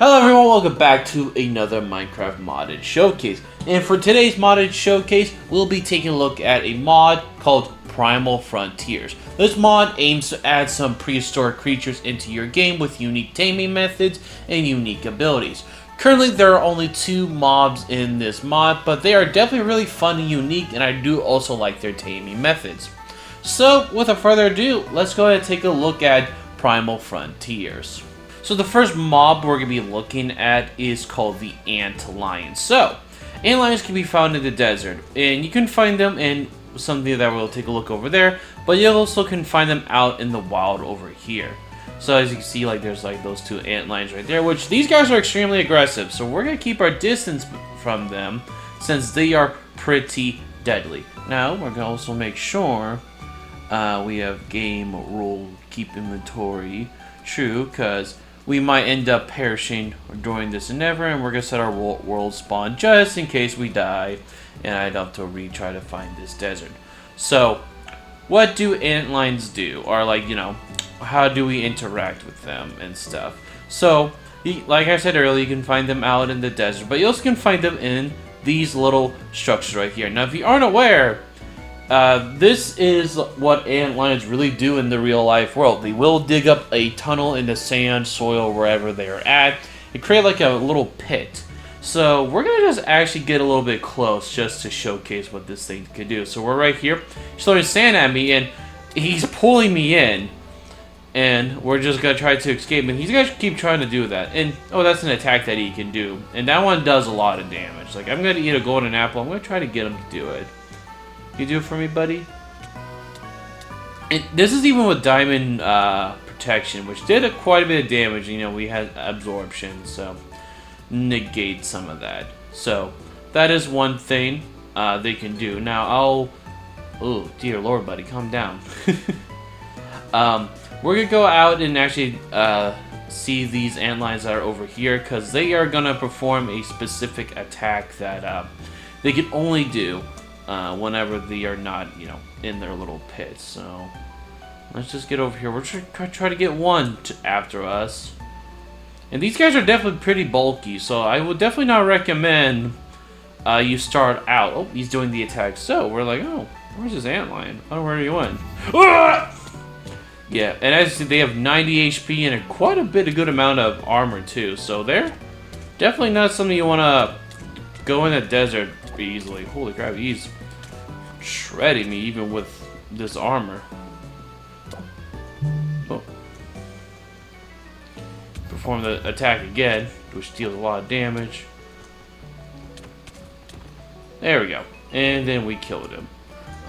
Hello everyone, welcome back to another Minecraft modded showcase. And for today's modded showcase, we'll be taking a look at a mod called Primal Frontiers. This mod aims to add some prehistoric creatures into your game with unique taming methods and unique abilities. Currently, there are only 2 mobs in this mod, but they are definitely really fun and unique, and I do also like their taming methods. So, without further ado, let's go ahead and take a look at Primal Frontiers. So the first mob we're going to be looking at is called the Antlion. So, Antlions can be found in the desert, and you can find them in something that we'll take a look over there, but you also can find them out in the wild over here. So as you can see, like there's like those 2 Antlions right there, which these guys are extremely aggressive, so we're going to keep our distance from them since they are pretty deadly. Now, we're going to also make sure we have game rule keep inventory true, because we might end up perishing during this endeavor, and we're going to set our world spawn just in case we die and I'd have to retry to find this desert. So, what do antlions do? Or like, you know, how do we interact with them and stuff? So, like I said earlier, you can find them out in the desert, but you also can find them in these little structures right here. Now, if you aren't aware, this is what antlions really do in the real life world. They will dig up a tunnel in the sand, soil, wherever they are at, and create like a little pit. So we're going to just actually get a little bit close just to showcase what this thing can do. So we're right here. He's throwing sand at me, and he's pulling me in. And we're just going to try to escape. And he's going to keep trying to do that. And, oh, that's an attack that he can do. And that one does a lot of damage. Like, I'm going to eat a golden apple. I'm going to try to get him to do it. You do it for me, buddy? And this is even with diamond protection, which did quite a bit of damage. You know, we had absorption, so negate some of that. So that is one thing they can do. Now oh dear lord, buddy, calm down. We're gonna go out and actually see these antlions that are over here, because they are gonna perform a specific attack that they can only do whenever they are not, you know, in their little pits. So let's just get over here. We're try to get one after us. And these guys are definitely pretty bulky, so I would definitely not recommend you start out. Oh, he's doing the attack. So we're like, oh, where's his antlion? Oh, where are you in? Ah! Yeah, and as you see, they have 90 HP and quite a good amount of armor too. So they're definitely not something you want to go in the desert easily. Holy crap, he's shredding me even with this armor. Oh. Perform the attack again, which deals a lot of damage. There we go. And then we killed him.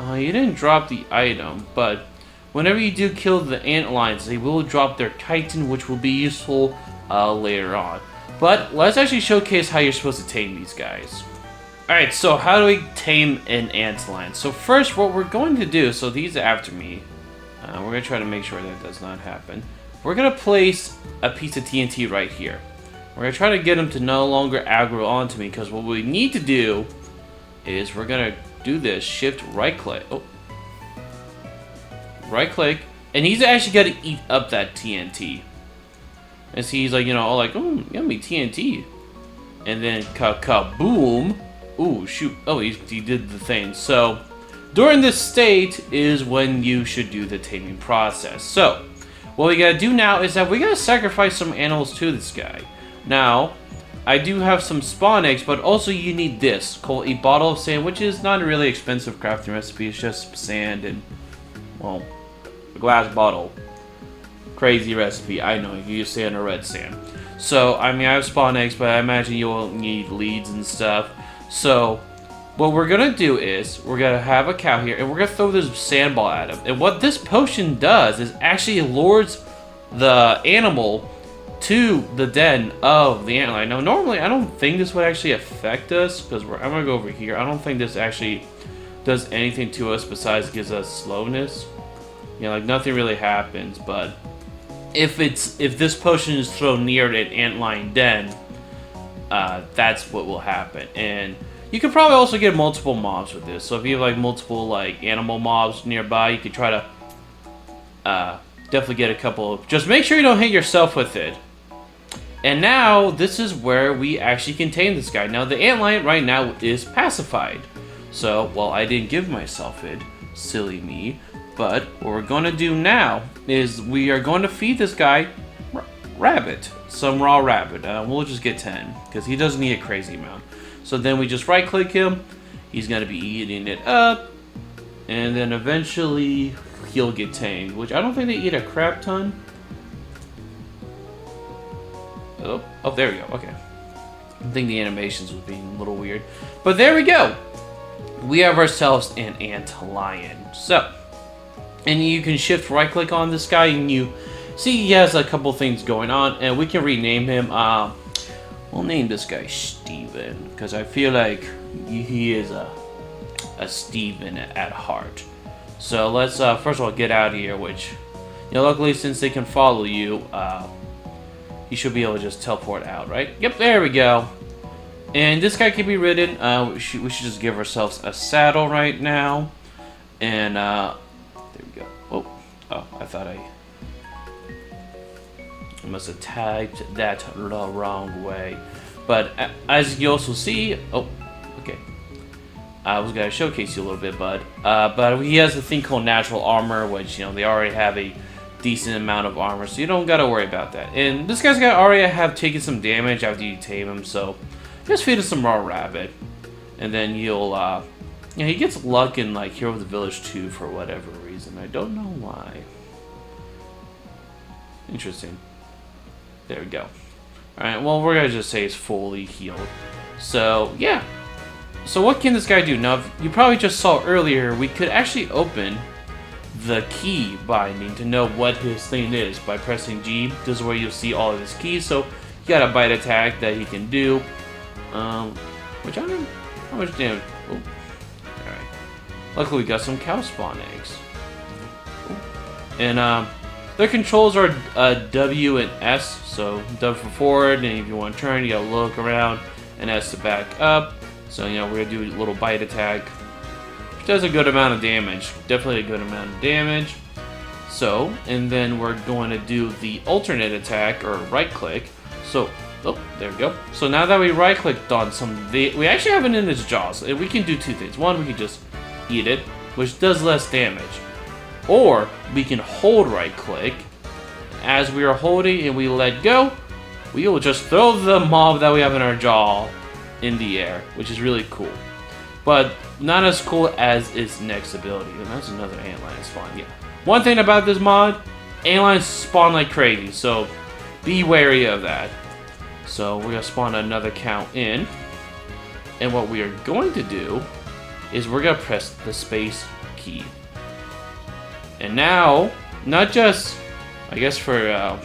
You didn't drop the item, but whenever you do kill the antlions, they will drop their chitin, which will be useful later on. But let's actually showcase how you're supposed to tame these guys. Alright, so how do we tame an antlion? So first, what we're going to do, so these are after me. We're going to try to make sure that does not happen. We're going to place a piece of TNT right here. We're going to try to get them to no longer aggro onto me, because what we need to do is we're going to do this, shift right click. Oh. Right click, and he's actually got to eat up that TNT. And see, he's like, you know, all like, oh, yummy TNT. And then kaboom. Ooh, shoot. Oh, he did the thing. So, during this state is when you should do the taming process. So, what we gotta do now is that we gotta sacrifice some animals to this guy. Now, I do have some spawn eggs, but also you need this, called a bottle of sand, which is not a really expensive crafting recipe. It's just sand and, well, a glass bottle. Crazy recipe, I know. You use sand or red sand. So, I mean, I have spawn eggs, but I imagine you'll need leads and stuff. So, what we're going to do is, we're going to have a cow here, and we're going to throw this sandball at him. And what this potion does is actually lures the animal to the den of the antlion. Now, normally, I don't think this would actually affect us, because I'm going to go over here. I don't think this actually does anything to us besides gives us slowness. You know, like, nothing really happens, but if this potion is thrown near an antlion den, that's what will happen. And you could probably also get multiple mobs with this. So if you have like multiple like animal mobs nearby, you could try to definitely get a couple. Just make sure you don't hit yourself with it. And now, this is where we actually can tame this guy. Now, the antlion right now is pacified. So, well, I didn't give myself it. Silly me. But what we're going to do now is we are going to feed this guy rabbit. Some raw rabbit. We'll just get 10, because he doesn't need a crazy amount. So then we just right-click him. He's going to be eating it up. And then eventually, he'll get tamed. Which I don't think they eat a crap ton. Oh, there we go. Okay. I think the animations was being a little weird. But there we go. We have ourselves an Antlion. So, and you can shift right click on this guy and you see he has a couple things going on. And we can rename him. We'll name this guy Steven. Because I feel like he is a Steven at heart. So let's first of all get out of here. Which, you know, luckily since they can follow you, you should be able to just teleport out, right? Yep, there we go. And this guy can be ridden. We should just give ourselves a saddle right now. And, there we go. Oh, I thought I must have typed that the wrong way. But, as you also see... Oh, okay. I was going to showcase you a little bit, bud. But he has a thing called natural armor, which, you know, they already have a decent amount of armor, so you don't gotta worry about that. And this guy's got already have taken some damage after you tame him, so just feed him some raw rabbit, and then you'll yeah, he gets luck in like Hero of the Village 2 for whatever reason. I don't know why. Interesting. There we go. Alright, well, we're gonna just say he's fully healed. So yeah. So what can this guy do? Now, you probably just saw earlier, we could actually open the key binding to know what his thing is by pressing G. This is where you'll see all of his keys. So he got a bite attack that he can do, which I don't know how much damage. Oh, all right. Luckily, we got some cow spawn eggs, and their controls are W and S. So W for forward, and if you want to turn, you gotta look around, and S to back up. So you know we're gonna do a little bite attack. Does a good amount of damage. Definitely a good amount of damage. So, and then we're going to do the alternate attack, or right click. So, oh, there we go. So now that we right clicked on we actually have it in his jaws. We can do two things. One, we can just eat it, which does less damage. Or, we can hold right click. As we are holding and we let go, we will just throw the mob that we have in our jaw in the air, which is really cool. But not as cool as its next ability. And that's another antlion spawn. Yeah. One thing about this mod, antlions spawn like crazy, so be wary of that. So we're gonna spawn another count in, and what we are going to do is we're gonna press the space key. And now, not just, I guess for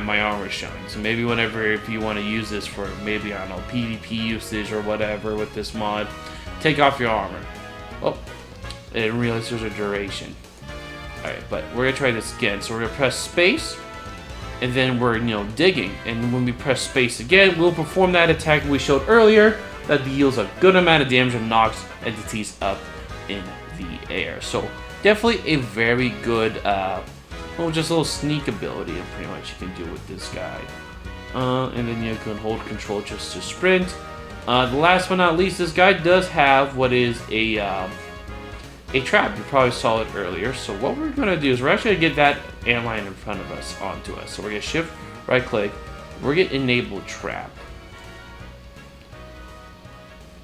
my armor is showing. So maybe if you want to use this for maybe, I don't know, PvP usage or whatever with this mod, take off your armor. Oh, I didn't realize there's a duration. Alright, but we're going to try this again. So we're going to press space, and then we're, digging. And when we press space again, we'll perform that attack we showed earlier that deals a good amount of damage and knocks entities up in the air. So definitely a very good just a little sneak ability, and pretty much you can do with this guy. And then you can hold control just to sprint. The last but not least, this guy does have what is a trap. You probably saw it earlier. So what we're going to do is we're actually going to get that antlion in front of us onto us. So we're going to shift right click. We're going to enable trap.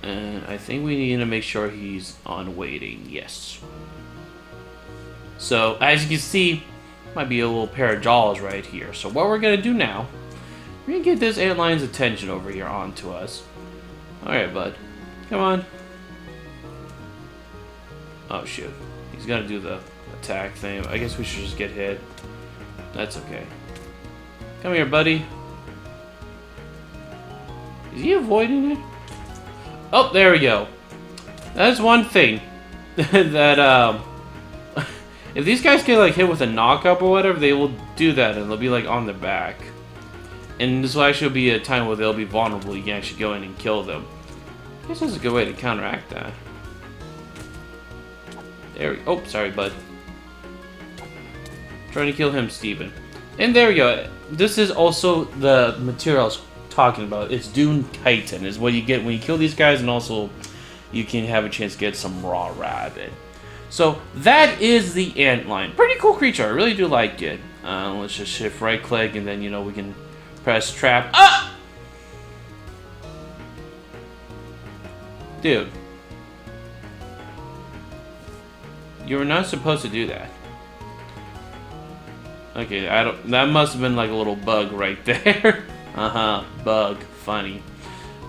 And I think we need to make sure he's on waiting. Yes. So as you can see, might be a little pair of jaws right here. So what we're going to do now, we're going to get this antlion's attention over here onto us. Alright, bud. Come on. Oh, shoot. He's going to do the attack thing. I guess we should just get hit. That's okay. Come here, buddy. Is he avoiding it? Oh, there we go. That's one thing that, if these guys get like hit with a knockup or whatever, they will do that and they'll be like on their back. And this will actually be a time where they'll be vulnerable. You can actually go in and kill them. I guess that's a good way to counteract that. There we go. Oh, sorry, bud. Trying to kill him, Steven. And there we go. This is also the material I was talking about. It's Dune Chitin is what you get when you kill these guys, and also you can have a chance to get some raw rabbit. So that is the Antlion. Pretty cool creature. I really do like it. Let's just shift right click, and then we can press trap. Ah! Dude. You were not supposed to do that. Okay, that must have been like a little bug right there. Bug. Funny.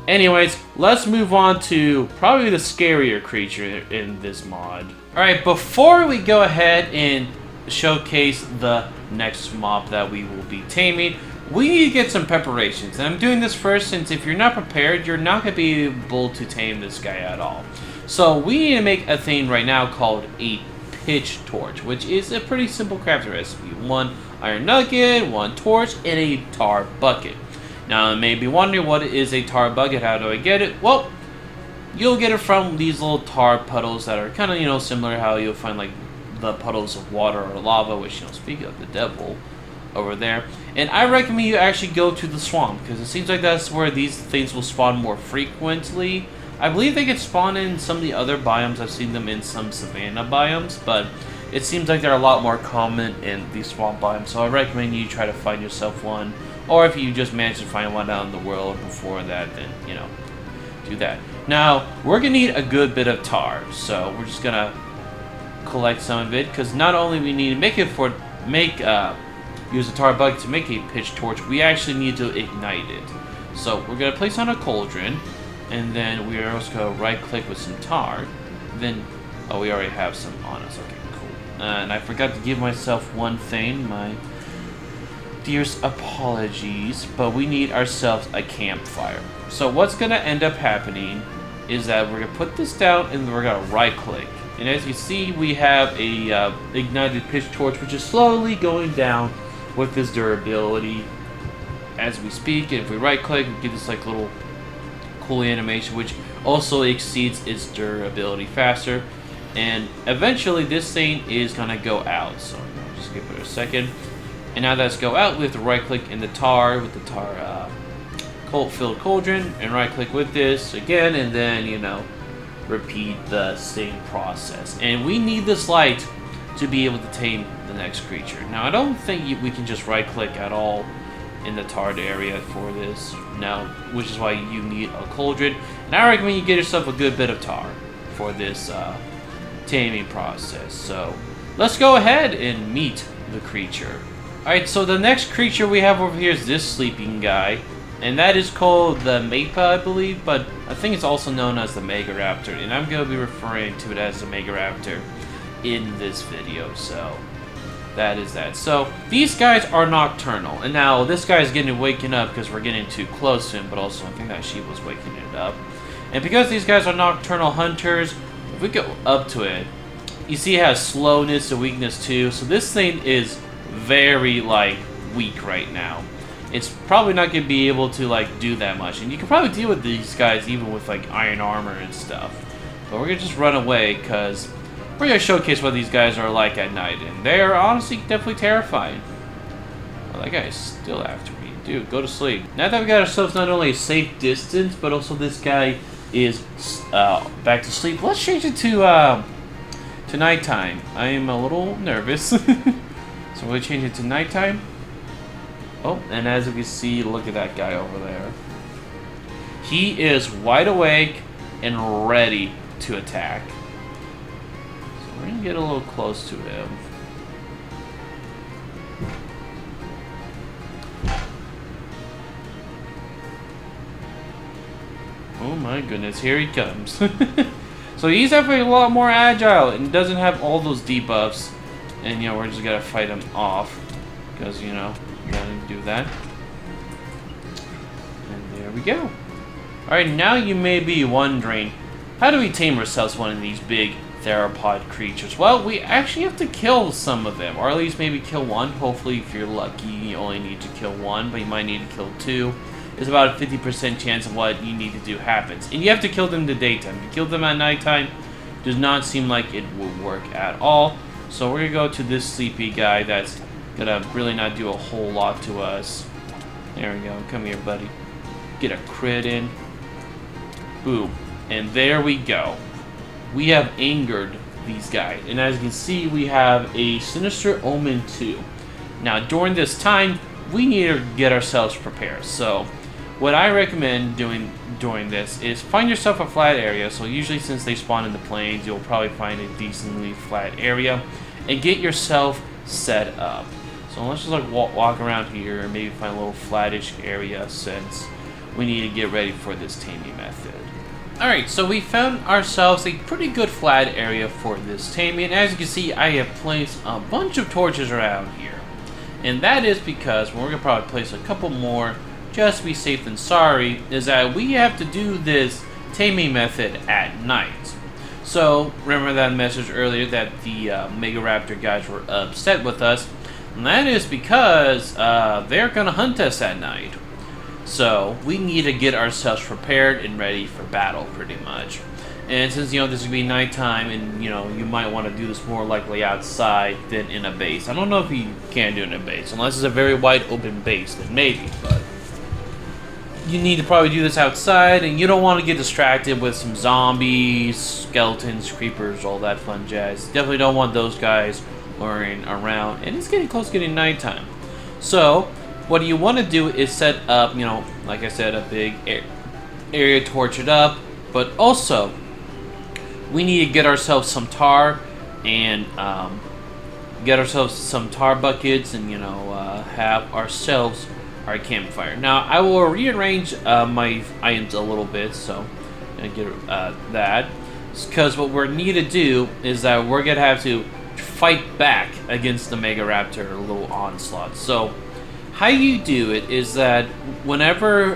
Anyways, let's move on to probably the scarier creature in this mod. Alright, before we go ahead and showcase the next mob that we will be taming, we need to get some preparations. And I'm doing this first since if you're not prepared, you're not going to be able to tame this guy at all. So we need to make a thing right now called a pitch torch, which is a pretty simple crafting recipe. 1 iron nugget, 1 torch, and a tar bucket. Now you may be wondering, what is a tar bucket? How do I get it? Well, you'll get it from these little tar puddles that are kind of, similar how you'll find like the puddles of water or lava, which, speaking of the devil over there. And I recommend you actually go to the swamp, because it seems like that's where these things will spawn more frequently. I believe they get spawned in some of the other biomes. I've seen them in some savanna biomes, but it seems like they're a lot more common in these swamp biomes. So I recommend you try to find yourself one, or if you just manage to find one out in the world before that, then do that. Now we're gonna need a good bit of tar, so we're just gonna collect some of it, because not only we need to use a tar bucket to make a pitch torch, we actually need to ignite it. So we're gonna place on a cauldron. And then we are also going to right click with some tar. Then, oh, we already have some on us. Okay, cool. And I forgot to give myself one thing. My dearest apologies. But we need ourselves a campfire. So what's going to end up happening is that we're going to put this down and we're going to right click. And as you see, we have a ignited pitch torch, which is slowly going down with this durability as we speak. And if we right click, we get this like little cool animation, which also exceeds its durability faster, and eventually this thing is gonna go out. So just give it a second, and now that's go out, we have to right click in the tar with the tar filled cauldron, and right click with this again, and then repeat the same process. And we need this light to be able to tame the next creature. Now I don't think we can just right click at all in the tarred area for this now, which is why you need a cauldron. And I recommend you get yourself a good bit of tar for this taming process. So let's go ahead and meet the creature. Alright, so the next creature we have over here is this sleeping guy, and that is called the Maip, I believe, but I think it's also known as the Mega Raptor, and I'm going to be referring to it as the Mega Raptor in this video. So that is that. So these guys are nocturnal, and now this guy is getting waken up because we're getting too close to him, but also I think that sheep was waking it up. And because these guys are nocturnal hunters, if we go up to it, you see it has slowness and weakness too. So this thing is very weak right now. It's probably not going to be able to do that much, and you can probably deal with these guys even with iron armor and stuff. But we're gonna just run away because we're going to showcase what these guys are like at night, and they are honestly definitely terrifying. Well, that guy is still after me. Dude, go to sleep. Now that we got ourselves not only a safe distance, but also this guy is back to sleep, let's change it to nighttime. I am a little nervous. So we'll change it to nighttime. Oh, and as you can see, look at that guy over there. He is wide awake and ready to attack. We're gonna get a little close to him. Oh my goodness, here he comes. So he's definitely a lot more agile and doesn't have all those debuffs. And we're just gonna fight him off. Because, we gotta do that. And there we go. Alright, now you may be wondering, how do we tame ourselves one of these big theropod creatures? Well, we actually have to kill some of them, or at least maybe kill one. Hopefully, if you're lucky, you only need to kill one, but you might need to kill two. There's about a 50% chance of what you need to do happens. And you have to kill them in the daytime. If you kill them at nighttime, does not seem like it will work at all. So we're going to go to this sleepy guy that's Gonna really not do a whole lot to us. There we go. Come here, buddy. Get a crit in. Boom. And there we go. We have angered these guys. And as you can see, we have a Sinister Omen 2. Now, during this time, we need to get ourselves prepared. So, what I recommend doing during this is find yourself a flat area. So, usually since they spawn in the plains, you'll probably find a decently flat area. And get yourself set up. So, let's just like walk around here and maybe find a little flattish area since we need to get ready for this taming method. Alright, so we found ourselves a pretty good flat area for this taming. As you can see, I have placed a bunch of torches around here. And that is because, we're going to probably place a couple more, just to be safe than sorry, is that we have to do this taming method at night. So, remember that message earlier that the Mega Raptor guys were upset with us? And that is because they're going to hunt us at night. So, we need to get ourselves prepared and ready for battle, pretty much. And since, this is going to be nighttime, and, you might want to do this more likely outside than in a base. I don't know if you can do it in a base, unless it's a very wide open base, then maybe, but you need to probably do this outside, and you don't want to get distracted with some zombies, skeletons, creepers, all that fun jazz. Definitely don't want those guys luring around, and it's getting close to getting nighttime. So, what you want to do is set up, like I said, a big area torched up, but also, we need to get ourselves some tar and get ourselves some tar buckets and, have ourselves our campfire. Now, I will rearrange my items a little bit, so I'm going to get that. Because what we need to do is that we're going to have to fight back against the Mega Raptor little onslaught. So, how you do it is that whenever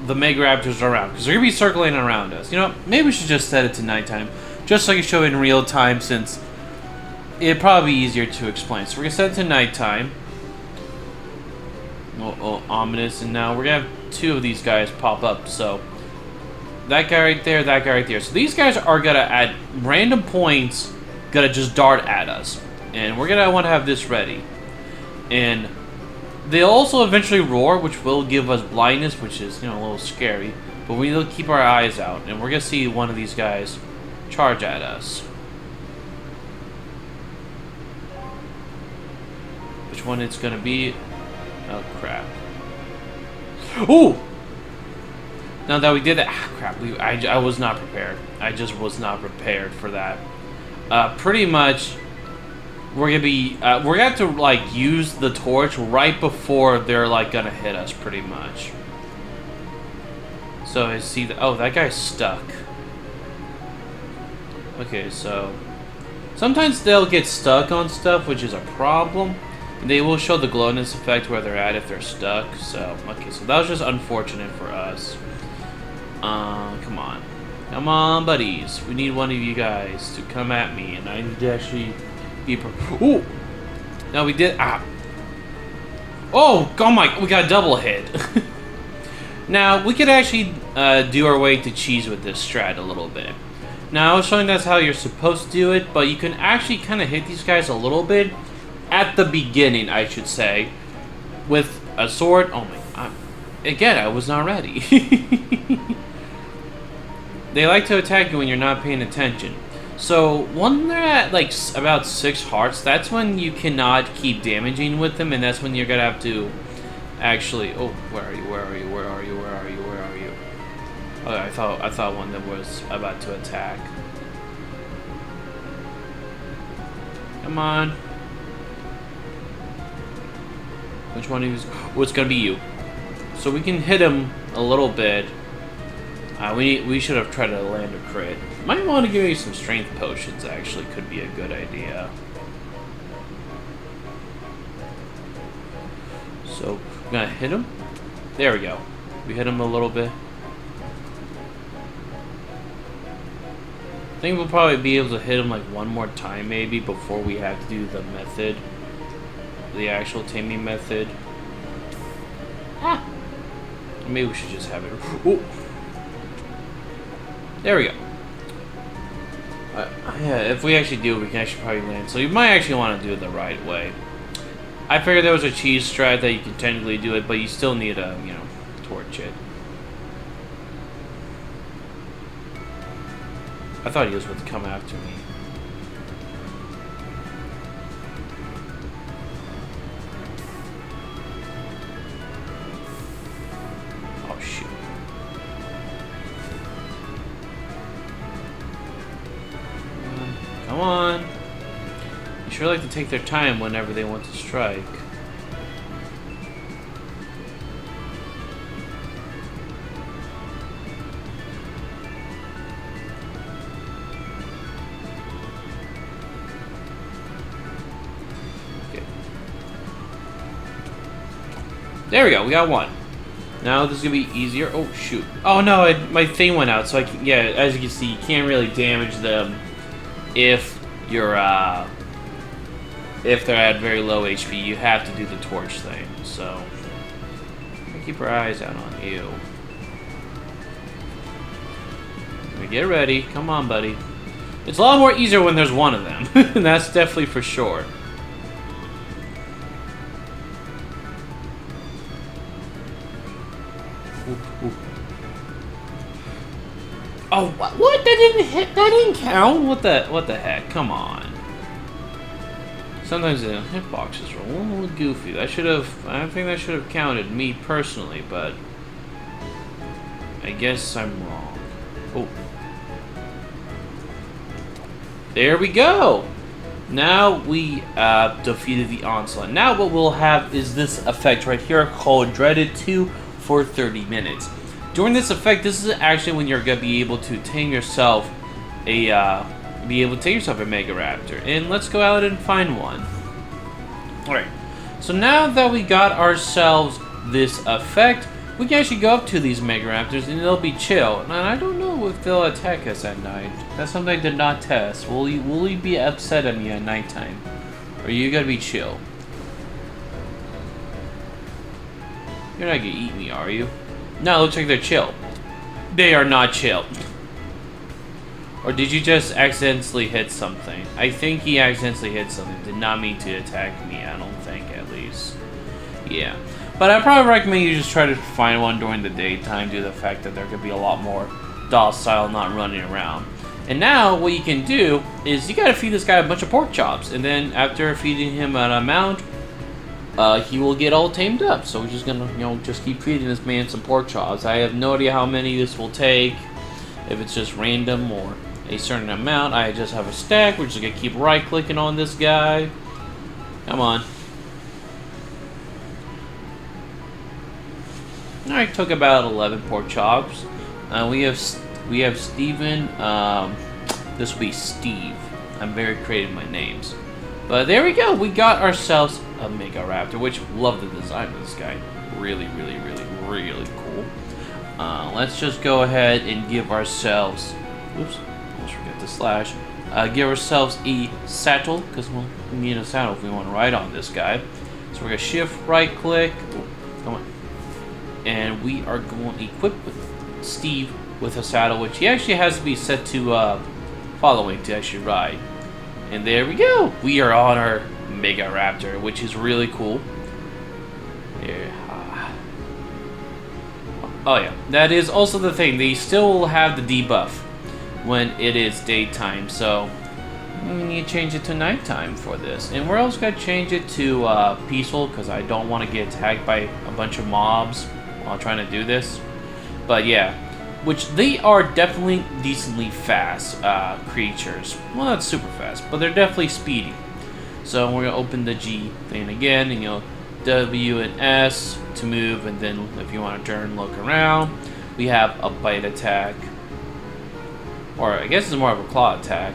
the Mega Raptors are around, because they're going to be circling around us. Maybe we should just set it to nighttime, just so I can show it in real time, since it'd probably be easier to explain. So we're going to set it to nighttime. Oh, ominous, and now we're going to have two of these guys pop up, so that guy right there, that guy right there. So these guys are going to, at random points, going to just dart at us, and we're going to want to have this ready. And they'll also eventually roar, which will give us blindness, which is, a little scary. But we need to keep our eyes out, and we're going to see one of these guys charge at us. Which one it's going to be? Oh, crap. Ooh! Now that we did that... crap. I was not prepared. I just was not prepared for that. Pretty much... we're gonna have to use the torch right before they're gonna hit us, pretty much. So I see that. Oh, that guy's stuck. Okay, so sometimes they'll get stuck on stuff, which is a problem. They will show the glowness effect where they're at if they're stuck. So okay, so that was just unfortunate for us. Come on, buddies. We need one of you guys to come at me, and I need to actually. Ooh! No, we did. Oh my! We got a double hit. Now we could actually do our way to cheese with this strat a little bit. Now I was showing that's how you're supposed to do it, but you can actually kind of hit these guys a little bit at the beginning, I should say, with a sword. Oh my! Again, I was not ready. They like to attack you when you're not paying attention. So, when they're at, about 6 hearts, that's when you cannot keep damaging with them, and that's when you're gonna have to actually... Oh, where are you? Oh, I thought one that was about to attack. Come on. Which one of you? Oh, it's gonna be you. So we can hit him a little bit. We should have tried to land a crit. Might want to give you some strength potions, actually. Could be a good idea. So, we're gonna hit him. There we go. We hit him a little bit. I think we'll probably be able to hit him one more time, maybe, before we have to do the method. The actual taming method. Maybe we should just have it. Ooh. There we go. Yeah, if we actually do it, we can actually probably land. So you might actually want to do it the right way. I figured there was a cheese strat that you can technically do it, but you still need a, you know, torch it. I thought he was about to come after me. Oh, shoot. Come on. They sure like to take their time whenever they want to strike. There we go, we got one. Now this is gonna be easier. Oh shoot! Oh no, my thing went out. So I can, yeah, as you can see, you can't really damage them if you're if they're at very low HP. You have to do the torch thing. So keep our eyes out on you. Get ready. Come on, buddy. It's a lot more easier when there's one of them. That's definitely for sure. Oh, what? That didn't hit. That didn't count. What the heck? Come on. Sometimes the hitboxes are a little goofy. I think that should have counted, me personally, but I guess I'm wrong. Oh, there we go. Now we defeated the Onslaught. Now what we'll have is this effect right here called Dreaded 2 for 30 minutes. During this effect, this is actually when you're gonna be able to tame yourself a Mega Raptor. And let's go out and find one. Alright, so now that we got ourselves this effect, we can actually go up to these Mega Raptors and they'll be chill. And I don't know if they'll attack us at night. That's something I did not test. Will he be upset at me at nighttime? Or are you gonna be chill? You're not gonna eat me, are you? No, it looks like they're chill. They are not chill. Or did you just accidentally hit something? I think he accidentally hit something. Did not mean to attack me, I don't think, at least. Yeah. But I probably recommend you just try to find one during the daytime due to the fact that there could be a lot more docile, not running around. And now, what you can do is you gotta feed this guy a bunch of pork chops. And then after feeding him an amount, he will get all tamed up. So we're just gonna, you know, just keep feeding this man some pork chops. I have no idea how many this will take, if it's just random or a certain amount. I just have a stack. We're just gonna keep right-clicking on this guy. Come on. Alright, took about 11 pork chops. We have Steven. This will be Steve. I'm very creative in my names. But there we go. We got ourselves a Mega Raptor, which love the design of this guy. Really, really, really, really cool. Let's just go ahead and give ourselves. Oops, almost forget the slash. Give ourselves a saddle, because we'll need a saddle if we want to ride on this guy. So we're gonna shift right click. Ooh, come on. And we are going to equip Steve with a saddle, which he actually has to be set to following to actually ride. And there we go. We are on our Mega Raptor, which is really cool. Here. Oh yeah, that is also the thing. They still will have the debuff when it is daytime, so we need to change it to nighttime for this. And we're also going to change it to peaceful, because I don't want to get attacked by a bunch of mobs while trying to do this. But yeah, which they are definitely decently fast creatures. Well, not super fast, but they're definitely speedy. So we're going to open the G thing again, and you'll W and S to move, and then if you want to turn, look around. We have a bite attack, or I guess it's more of a claw attack.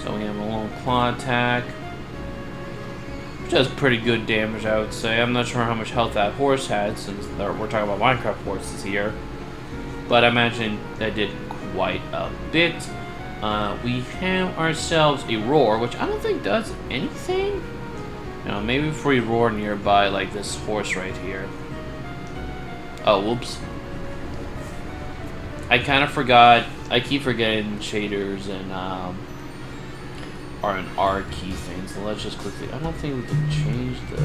So we have a little claw attack, which does pretty good damage, I would say. I'm not sure how much health that horse had, since we're talking about Minecraft horses here, but I imagine that did quite a bit. We have ourselves a roar, which I don't think does anything. You know, maybe if we roar nearby, like this horse right here. Oh, whoops. I kind of forgot. I keep forgetting shaders and are an R key thing. So let's just quickly. I don't think we can change the.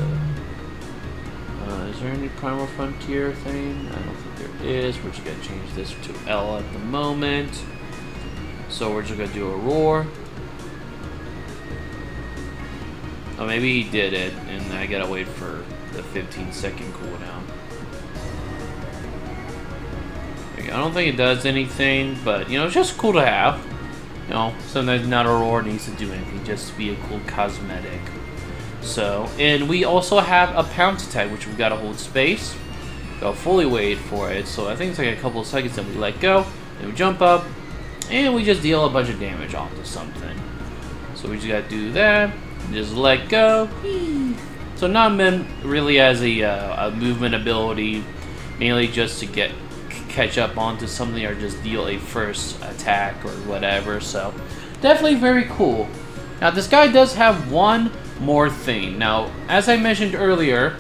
Is there any Primal Frontier thing? I don't think there is. We're just gonna change this to L at the moment. So we're just gonna do a roar. Oh, maybe he did it, and I gotta wait for the 15-second cooldown. I don't think it does anything, but you know, it's just cool to have. You know, sometimes not a roar needs to do anything, just to be a cool cosmetic. So, and we also have a pounce attack, which we've got to hold space. Go fully wait for it. So I think it's like a couple of seconds, then we let go, then we jump up, and we just deal a bunch of damage onto something. So we just got to do that. Just let go. So not meant really as a movement ability, mainly just to catch up onto something or just deal a first attack or whatever. So definitely very cool. Now this guy does have one more thing. Now, as I mentioned earlier,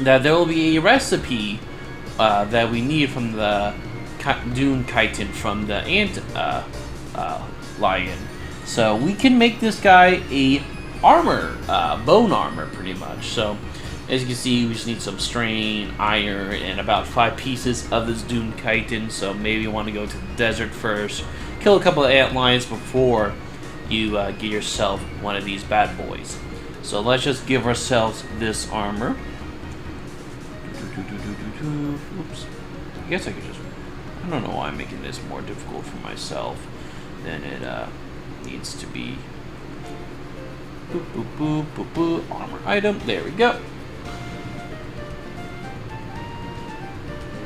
that there will be a recipe that we need from the Dune Chitin from the Antlion. So we can make this guy a armor, bone armor, pretty much. So as you can see, we just need some strain, iron, and about 5 pieces of this Dune Chitin. So maybe you want to go to the desert first, kill a couple of antlions before you get yourself one of these bad boys. So let's just give ourselves this armor. Oops. I guess I could just. I don't know why I'm making this more difficult for myself than it needs to be. Boop, boop, boop, boop, boop. Armor item. There we go.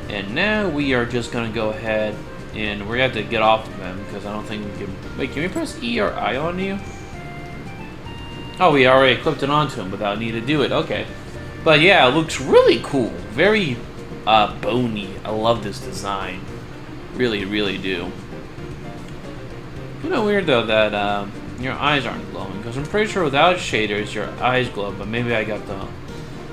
And now we are just gonna go ahead and we're gonna have to get off of them because I don't think we can. Wait, can we press E or I on you? Oh, we already equipped it onto him without need to do it. Okay, but yeah, it looks really cool. Very bony. I love this design. Really, really do. You know, weird though that your eyes aren't glowing because I'm pretty sure without shaders your eyes glow. But maybe I got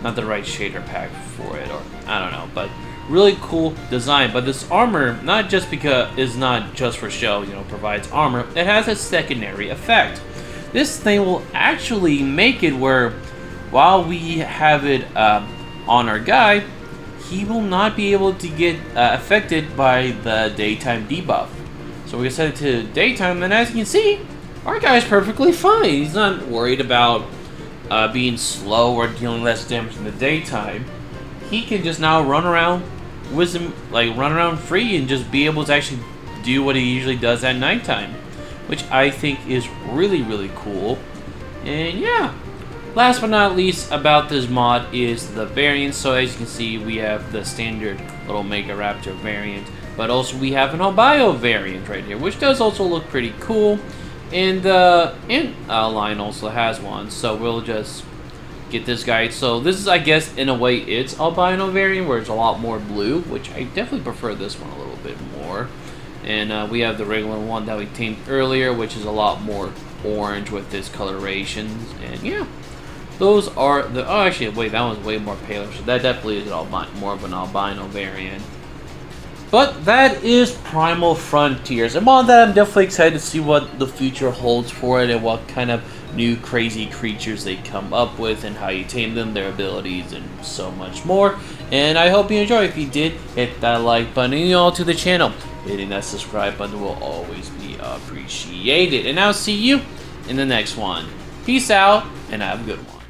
not the right shader pack for it, or I don't know. But really cool design. But this armor, not just because is not just for show, you know, provides armor. It has a secondary effect. This thing will actually make it where, while we have it on our guy, he will not be able to get affected by the daytime debuff. So we can set it to daytime, and as you can see, our guy is perfectly fine. He's not worried about being slow or dealing less damage in the daytime. He can just now run around run around free and just be able to actually do what he usually does at nighttime, which I think is really, really cool. And yeah, last but not least about this mod is the variants. So as you can see, we have the standard little Mega Raptor variant, but also we have an albino variant right here, which does also look pretty cool. And the line also has one, so we'll just get this guy. So this is, I guess, in a way, it's albino variant where it's a lot more blue, which I definitely prefer this one a little bit more. And we have the regular one that we tamed earlier, which is a lot more orange with this colorations. And yeah, those are the. Oh, actually, wait, that one's way more paler. So that definitely is more of an albino variant. But that is Primal Frontiers, a mod that I'm definitely excited to see what the future holds for it and what kind of new crazy creatures they come up with and how you tame them, their abilities, and so much more. And I hope you enjoy. If you did, hit that like button, and you all to the channel. Hitting that subscribe button will always be appreciated. And I'll see you in the next one. Peace out, and have a good one.